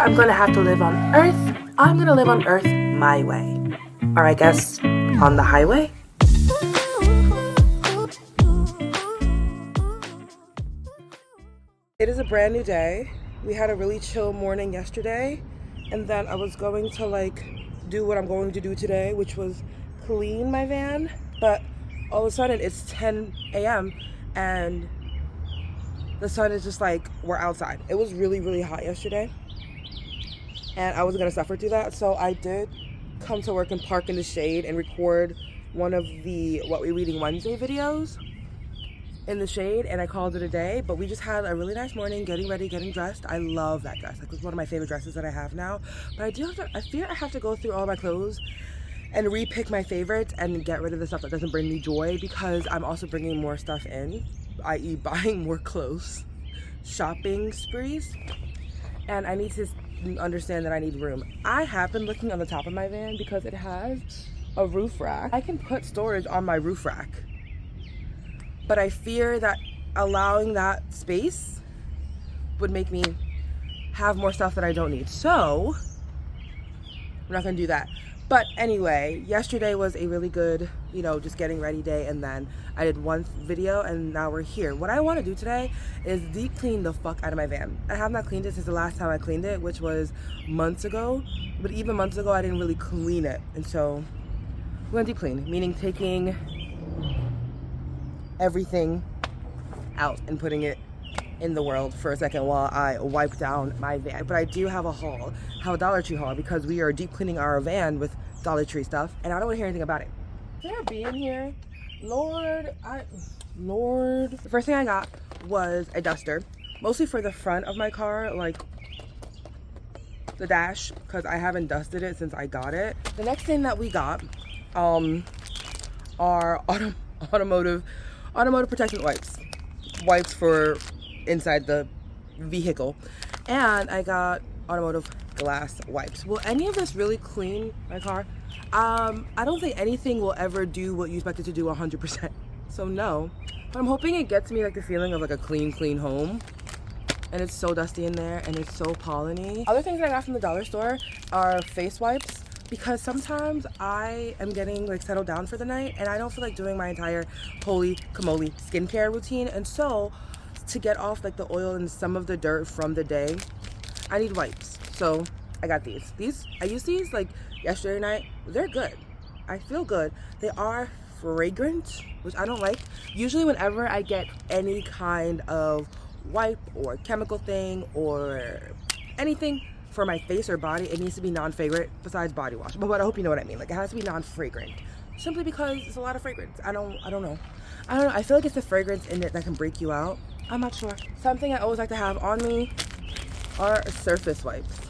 I'm gonna have to live on Earth, I'm gonna live on Earth my way. Or I guess on the highway. It is a brand new day. We had a really chill morning yesterday, and then I was going to like do what I'm going to do today, which was clean my van, but all of a sudden it's 10 a.m. and the sun is just like, we're outside. It was really, really hot yesterday, and I wasn't gonna suffer through that, so I did come to work and park in the shade and record one of the What We Reading Wednesday videos in the shade, and I called it a day. But we just had a really nice morning, getting ready, getting dressed. I love that dress. Like, it's one of my favorite dresses that I have now. But I fear I have to go through all my clothes and repick my favorites and get rid of the stuff that doesn't bring me joy, because I'm also bringing more stuff in, i.e. buying more clothes, shopping sprees, and I need to understand that I need room. I have been looking on the top of my van because it has a roof rack. I can put storage on my roof rack, but I fear that allowing that space would make me have more stuff that I don't need. So we're not gonna do that. But anyway, yesterday was a really good, just getting ready day, and then I did one video, and now we're here. What I want to do today is deep clean the fuck out of my van. I have not cleaned it since the last time I cleaned it, which was months ago. But even months ago, I didn't really clean it. And so we're gonna deep clean, meaning taking everything out and putting it in the world for a second while I wipe down my van. But I do have a Dollar Tree haul, because we are deep cleaning our van with Dollar Tree stuff, and I don't want to hear anything about it. There being here, Lord. The first thing I got was a duster, mostly for the front of my car, like the dash, because I haven't dusted it since I got it. The next thing that we got are automotive protectant wipes for inside the vehicle, and I got automotive glass wipes. Will any of this really clean my car? I don't think anything will ever do what you expect it to do 100%, so no. But I'm hoping it gets me like the feeling of like a clean home. And it's so dusty in there, and it's so pollen-y. Other things that I got from the dollar store are face wipes, because sometimes I am getting like settled down for the night and I don't feel like doing my entire holy camole skincare routine, and so to get off like the oil and some of the dirt from the day, I need wipes. So I got these. I used these like yesterday night. They're good. I feel good. They are fragrant, which I don't like. Usually whenever I get any kind of wipe or chemical thing or anything for my face or body, it needs to be non-fragrant besides body wash. But I hope you know what I mean. Like, it has to be non-fragrant, simply because it's a lot of fragrance. I don't know. I feel like it's the fragrance in it that can break you out. I'm not sure. Something I always like to have on me are surface wipes.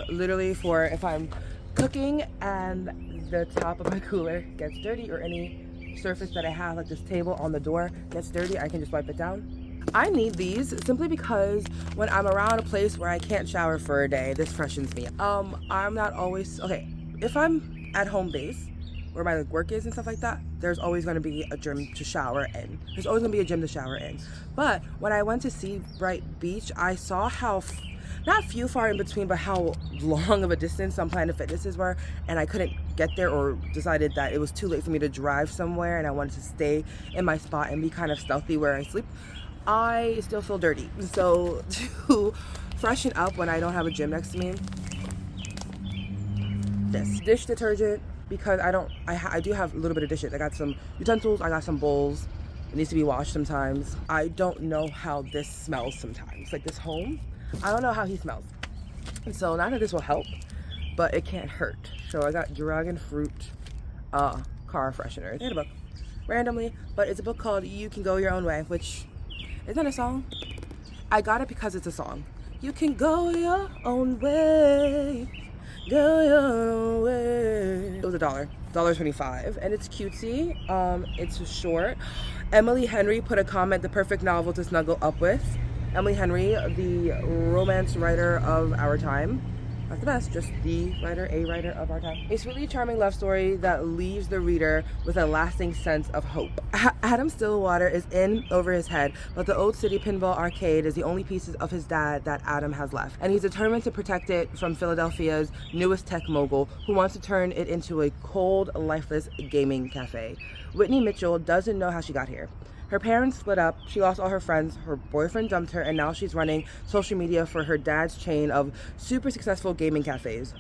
Literally for if I'm cooking and the top of my cooler gets dirty, or any surface that I have, like this table on the door, gets dirty, I can just wipe it down. I need these simply because when I'm around a place where I can't shower for a day, this freshens me. I'm not always, okay, if I'm at home base where my work is and stuff like that, there's always going to be a gym to shower in. But when I went to see Bright Beach, I saw how not few far in between, but how long of a distance some Planet Fitnesses were, and I couldn't get there, or decided that it was too late for me to drive somewhere and I wanted to stay in my spot and be kind of stealthy where I sleep. I still feel dirty, so to freshen up when I don't have a gym next to me, this dish detergent, because I do have a little bit of dishes. I got some utensils, I got some bowls. It needs to be washed sometimes. I don't know how this smells sometimes. Like this home, I don't know how he smells. And so not that this will help, but it can't hurt. So I got Dragon Fruit car freshener. It's in a book randomly, but it's a book called You Can Go Your Own Way, which isn't a song. I got it because it's a song. You can go your own way. Go your own way. It was $1.25, and it's cutesy. It's short. Emily Henry put a comment, the perfect novel to snuggle up with. Emily Henry, the romance writer of our time. not the best, just the writer, a writer of our time. A sweetly charming love story that leaves the reader with a lasting sense of hope. Adam Stillwater is in over his head, but the Old City Pinball Arcade is the only pieces of his dad that Adam has left. And he's determined to protect it from Philadelphia's newest tech mogul, who wants to turn it into a cold, lifeless gaming cafe. Whitney Mitchell doesn't know how she got here. Her parents split up, she lost all her friends, her boyfriend dumped her, and now she's running social media for her dad's chain of super successful gaming cafes,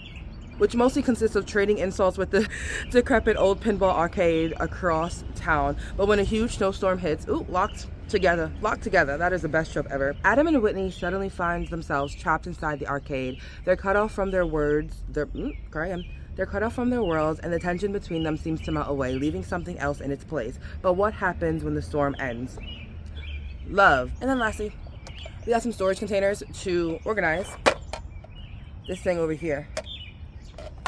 which mostly consists of trading insults with the decrepit old pinball arcade across town. But when a huge snowstorm hits, locked together, that is the best trope ever. Adam and Whitney suddenly find themselves trapped inside the arcade. They're cut off from their words, They're cut off from their worlds, and the tension between them seems to melt away, leaving something else in its place. But what happens when the storm ends? Love. And then lastly, we got some storage containers to organize. This thing over here.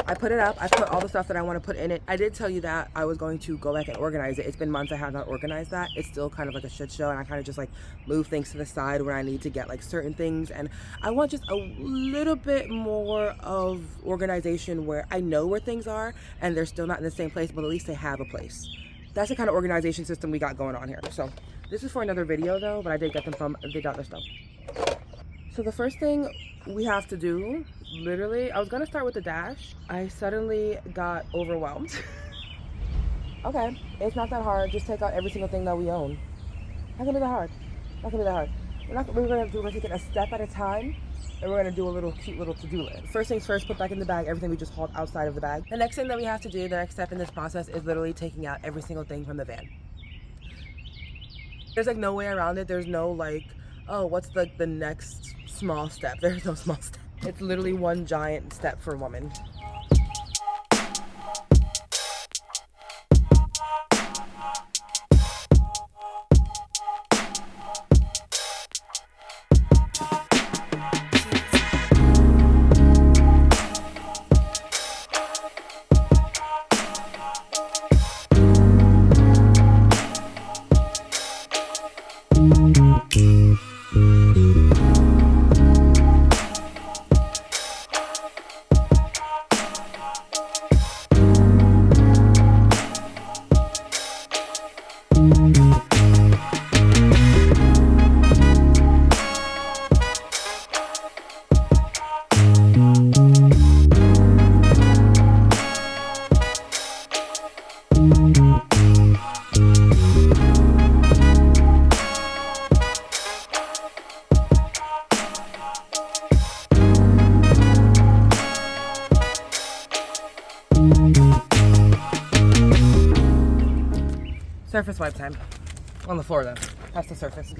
I put it up. I put all the stuff that I want to put in it. I did tell you that I was going to go back and organize it. It's been months I have not organized that. It's still kind of like a shit show, and I kind of just like move things to the side when I need to get like certain things. And I want just a little bit more of organization where I know where things are and they're still not in the same place, but at least they have a place. That's the kind of organization system we got going on here. So this is for another video though, but I did get them from the dollar store. So the first thing we have to do, literally, I was gonna start with the dash. I suddenly got overwhelmed. Okay, it's not that hard. Just take out every single thing that we own. Not gonna be that hard. Not gonna be that hard. We're gonna take it a step at a time, and we're gonna do a little cute little to-do list. First things first, put back in the bag everything we just hauled outside of the bag. The next thing that we have to do, the next step in this process, is literally taking out every single thing from the van. There's like no way around it. There's no like, oh, what's the next small step? There's no small step. It's literally one giant step for a woman. Surface wipe time. On the floor though. That's the surface.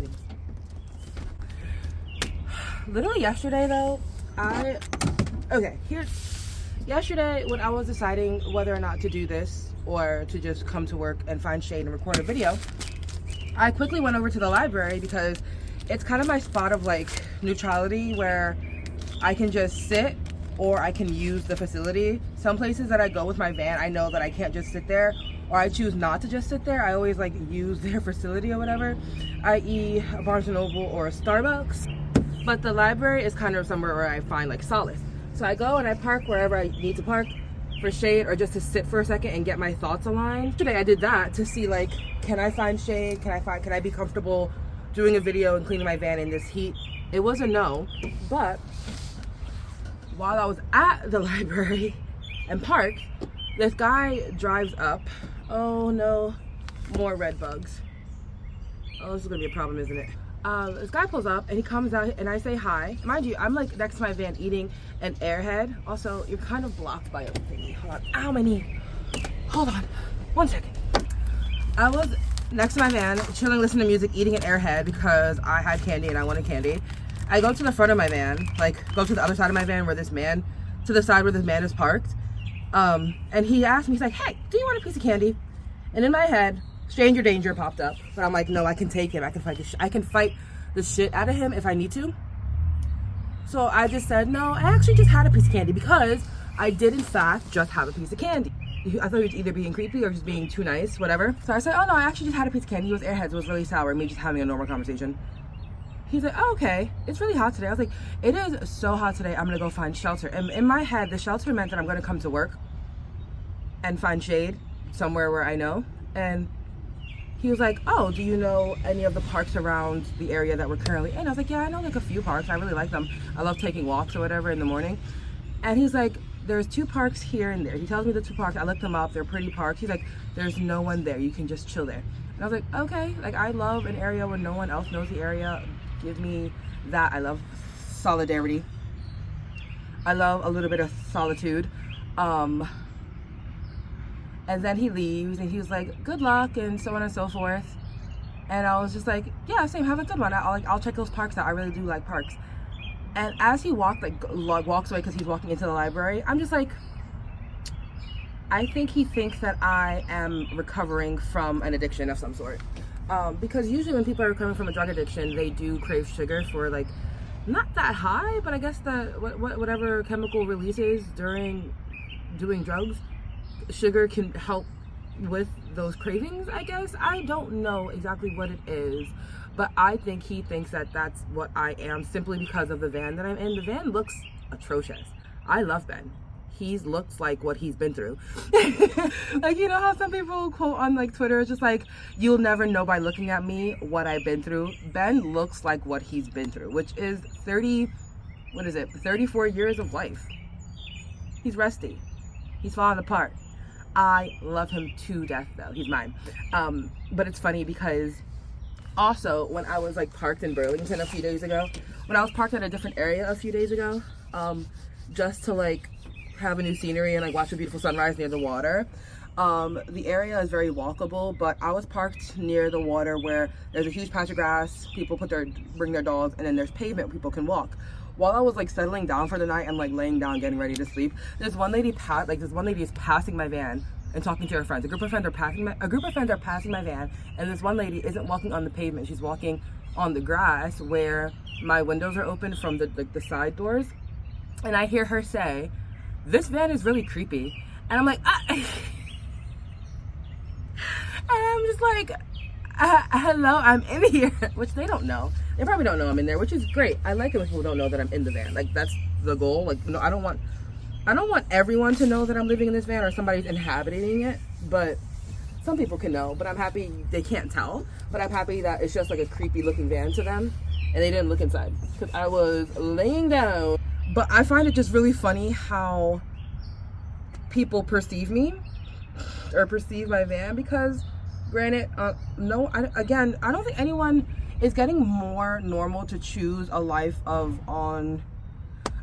Literally yesterday though, yesterday when I was deciding whether or not to do this or to just come to work and find shade and record a video, I quickly went over to the library because it's kind of my spot of like neutrality where I can just sit or I can use the facility. Some places that I go with my van, I know that I can't just sit there, or I choose not to just sit there. I always like use their facility or whatever, i.e. a Barnes & Noble or a Starbucks. But the library is kind of somewhere where I find like solace. So I go and I park wherever I need to park for shade or just to sit for a second and get my thoughts aligned. Today I did that to see like, can I find shade? Can I be comfortable doing a video and cleaning my van in this heat? It was a no, but while I was at the library and parked, this guy drives up. Oh no, more red bugs. Oh, this is gonna be a problem, isn't it? This guy pulls up and he comes out and I say hi. Mind you, I'm like next to my van eating an Airhead. Also, you're kind of blocked by everything. Hold on, ow, my knee. Hold on, 1 second. I was next to my van, chilling, listening to music, eating an Airhead because I had candy and I wanted candy. I go to the front of my van, like go to the other side of my van where this man, to the side where this man is parked. And he asked me, he's like, hey, do you want a piece of candy? And in my head, stranger danger popped up. But I'm like, no, I can take him. I can fight the shit out of him if I need to. So I just said, no, I actually just had a piece of candy because I did in fact just have a piece of candy. I thought he was either being creepy or just being too nice, whatever. So I said, oh no, I actually just had a piece of candy. It was Airheads. It was really sour. Me just having a normal conversation. He's like, oh, okay, it's really hot today. I was like, it is so hot today, I'm gonna go find shelter. And in my head, the shelter meant that I'm gonna come to work and find shade somewhere where I know. And he was like, oh, do you know any of the parks around the area that we're currently in? I was like, yeah, I know like a few parks. I really like them. I love taking walks or whatever in the morning. And he's like, there's 2 parks here and there. He tells me the 2 parks. I looked them up. They're pretty parks. He's like, there's no one there. You can just chill there. And I was like, okay. Like, I love an area where no one else knows the area. Give me that. I love solidarity. I love a little bit of solitude. And then he leaves and he was like, good luck and so on and so forth. And I was just like, yeah, same, have a good one. I'll check those parks out. I really do like parks. And as he walks away because he's walking into the library, I'm just like, I think he thinks that I am recovering from an addiction of some sort. Because usually when people are recovering from a drug addiction, they do crave sugar for like, not that high, but I guess that whatever chemical releases during doing drugs, sugar can help with those cravings, I guess. I don't know exactly what it is, but I think he thinks that that's what I am simply because of the van that I'm in. The van looks atrocious. I love Ben. He looks like what he's been through. Like, you know how some people quote on like Twitter, it's just like, you'll never know by looking at me what I've been through. Ben looks like what he's been through, which is 34 years of life. He's rusty. He's falling apart. I love him to death though. He's mine. But it's funny because also when I was like parked in Burlington a few days ago, when I was parked at a different area a few days ago, just to like have a new scenery and like watch a beautiful sunrise near the water. The area is very walkable, but I was parked near the water where there's a huge patch of grass, people bring their dogs, and then there's pavement people can walk. While I was like settling down for the night and like laying down getting ready to sleep, this one lady is passing my van and talking to her friends. A group of friends are passing my van, and this one lady isn't walking on the pavement, she's walking on the grass where my windows are open from the side doors. And I hear her say, this van is really creepy. And I'm like, and I'm just like, hello, I'm in here, which they don't know. They probably don't know I'm in there, which is great. I like it when people don't know that I'm in the van. Like, that's the goal. Like, no, I don't want everyone to know that I'm living in this van or somebody's inhabiting it, but some people can know. But I'm happy they can't tell. But I'm happy that it's just like a creepy looking van to them, and they didn't look inside because I was laying down. But I find it just really funny how people perceive me or perceive my van, because granted, I don't think anyone is getting more normal to choose a life on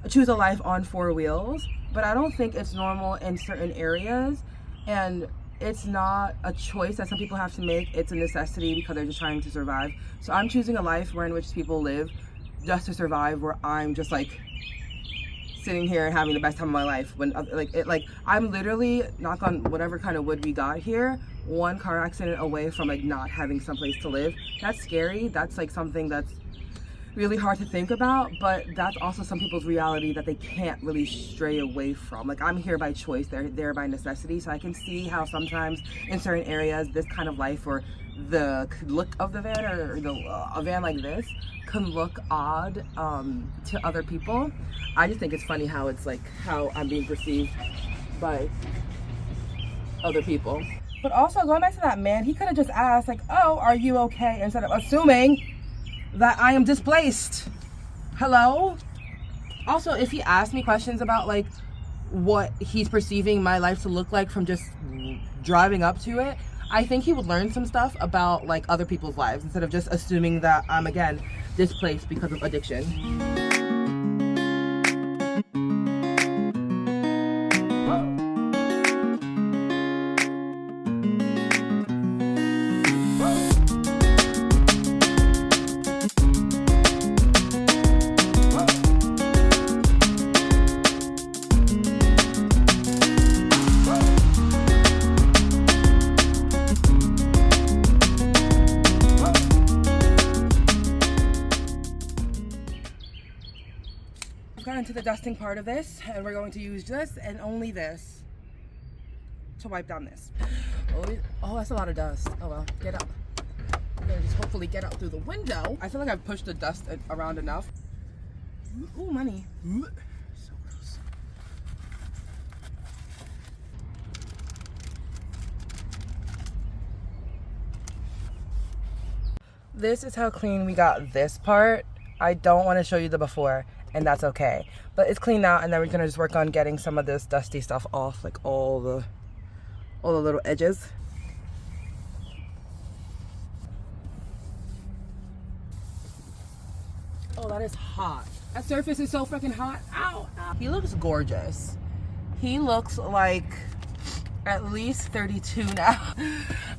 4 wheels, but I don't think it's normal in certain areas, and it's not a choice that some people have to make. It's a necessity because they're just trying to survive. So I'm choosing a life in which people live just to survive, where I'm just like sitting here and having the best time of my life. When I'm literally, knock on whatever kind of wood we got here, 1 car accident away from like not having someplace to live. That's scary. That's like something that's really hard to think about, but that's also some people's reality that they can't really stray away from. Like, I'm here by choice, they're there by necessity. So I can see how sometimes in certain areas this kind of life, or the look of the van, or a van like this can look odd to other people. I just think it's funny how it's like how I'm being perceived by other people. But also, going back to that man, he could have just asked like, oh, are you okay, instead of assuming that I am displaced. Hello? Also, if he asked me questions about like what he's perceiving my life to look like from just driving up to it, I think he would learn some stuff about like other people's lives, instead of just assuming that I'm again displaced because of addiction. Into the dusting part of this, and we're going to use this and only this to wipe down this. Oh, that's a lot of dust. Oh well, get up. I'm gonna just hopefully get out through the window. I feel like I've pushed the dust around enough. Ooh, money. So gross. This is how clean we got this part. I don't want to show you the before, and that's okay. But it's clean now, and then we're gonna just work on getting some of this dusty stuff off, like all the little edges. Oh, that is hot. That surface is so freaking hot. Ow, ow. He looks gorgeous. He looks like at least 32 now.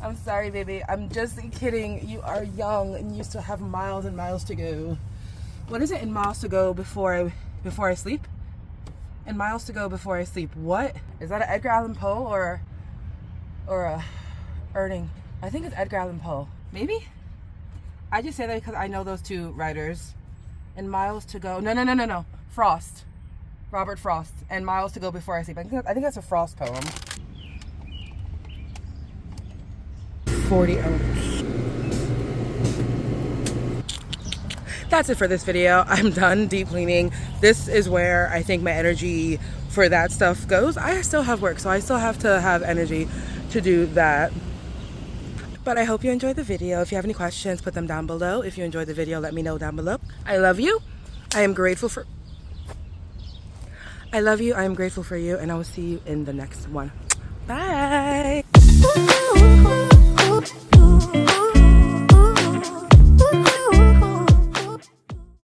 I'm sorry, baby. I'm just kidding. You are young and you still have miles and miles to go. What is it in miles to go before I sleep? In miles to go before I sleep. What? Is that an Edgar Allan Poe or a Erning? I think it's Edgar Allan Poe. Maybe? I just say that because I know those two writers. And miles to go. No. Frost. Robert Frost. And miles to go before I sleep. I think that's a Frost poem. 40 ounce. That's it for this video. I'm done deep cleaning. This is where I think my energy for that stuff goes. I still have work, so I still have to have energy to do that. But I hope you enjoyed the video. If you have any questions, put them down below. If you enjoyed the video, let me know down below. I love you. I am grateful for you. I am grateful for you, and I will see you in the next one. Bye.